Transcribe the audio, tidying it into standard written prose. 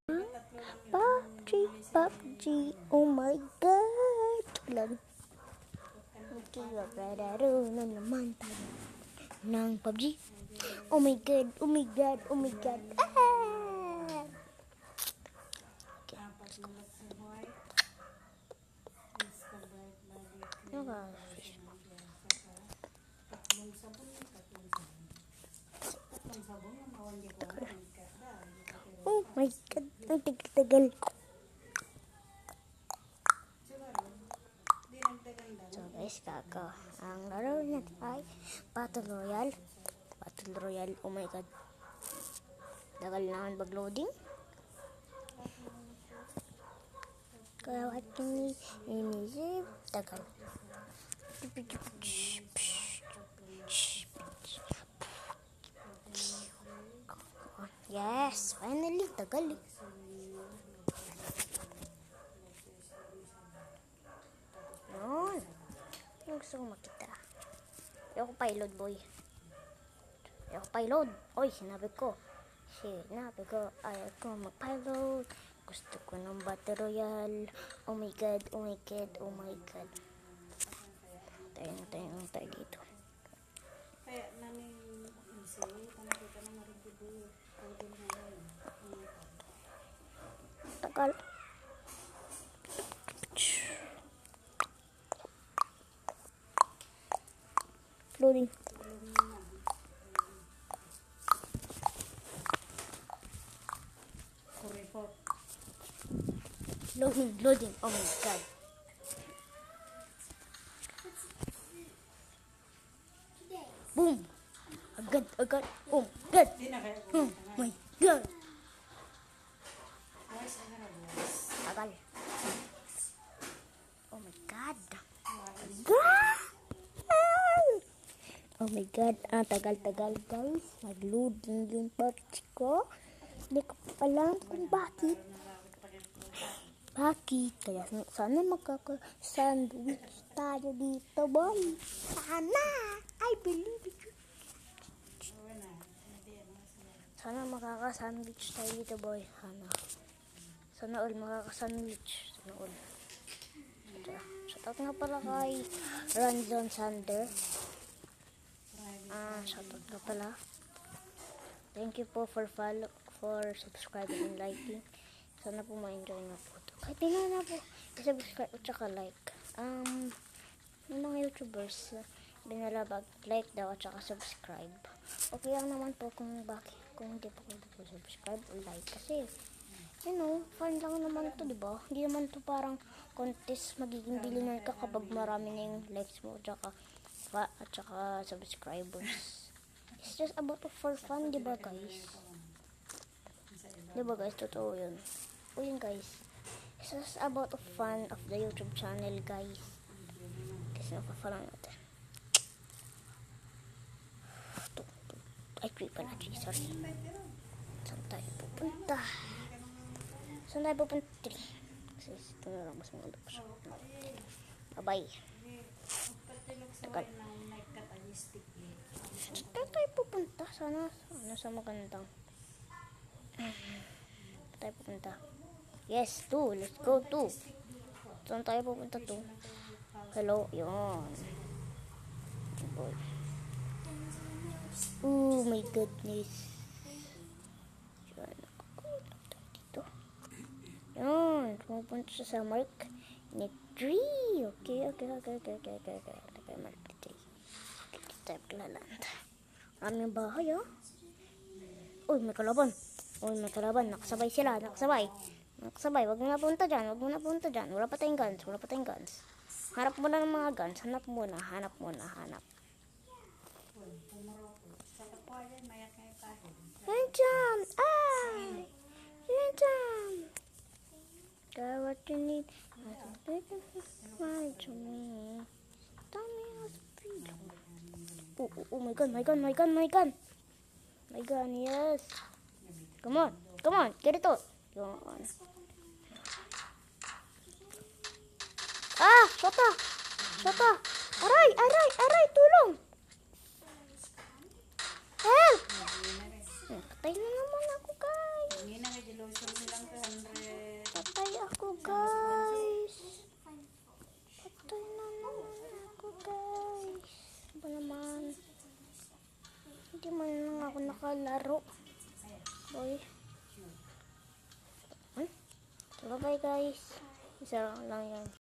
PUBG, PUBG, oh my God. Lang. Maglalaro na naman tayo ng PUBG. Oh my God, oh my God, oh my God. Ah! Okay, let's go. Oh my God, ang tagal-tagal. So guys, ang laro natin ay Battle Royale. Battle Royale, oh my God. Tagal naman mag-loading. Kaya ating inisip, tagal. Yes, finally, tagal eh. Yun. Yung gusto ko makita. Ayoko payload, boy. Ayoko payload. Oy, sinabi ko, ayoko mag-payload. Gusto ko ng Battle Royale. Oh my God, oh my God, oh my God. Tayo dito. Kaya namin isip, kita na marigibu. Tagal. Loading. Loading. Oh my God. Boom. Agad. Oh my God. Oh my God. Tagal. Oh my God. Oh my God. Tagal guys. Mag-loading yung PUBG ko. Hindi ko pa alam kung bakit. Kaya sana magkaka-sandwich tayo dito, boy. Sana. I believe it. Sana makaka-sandwich tayo dito, boy. Sana all makaka-sandwich. Sana all. Shoutout nga pala kay Ranzon Sander. Shoutout nga pala. Thank you po for subscribing and liking. Sana po ma-enjoy na po ito. Kahit di na po subscribe at saka like. Yung mga YouTubers binalabag like daw at saka subscribe. Okay lang naman po kung hindi po kayo subscribe o like. Kasi fun lang naman to, diba? Hindi naman to parang contest, magiging bilinan ka kapag marami na yung likes mo at saka subscribers. It's just about for fun, diba guys? Diba guys, totoo yun. O yun guys, it's just about the fun of the YouTube channel guys. Kasi napafalang natin. Ay, pala, sorry. Saan tayo pupunta? Kasi ito na lang mas maganda pa siya. Bye-bye. Tagal. Saan tayo pupunta? Sana sa magandang. Tayo pupunta. Yes, 2. Let's go 2. Saan tayo pupunta 2? Hello, yun. Boy. Oh my goodness. Yun, pumunta siya sa mark ni 3. Okay. Mark ni 3. Tayo paglaland. Maraming bahay, oh. Uy, may kalaban. Nakasabay sila. Nakasabay. Wag mo na punta dyan. Wala pa tayong guns. Hanap muna ng mga guns. Hanap muna. Yan dyan. What you need. Oh my gun. My gun, yes. Come on, get it out. Yun. Shota. Aray, tulong. Help. Patay na naman ako, guys. Hindi na, may delusion silang maglalaro. Boy. So, bye-bye guys. Isa lang yan.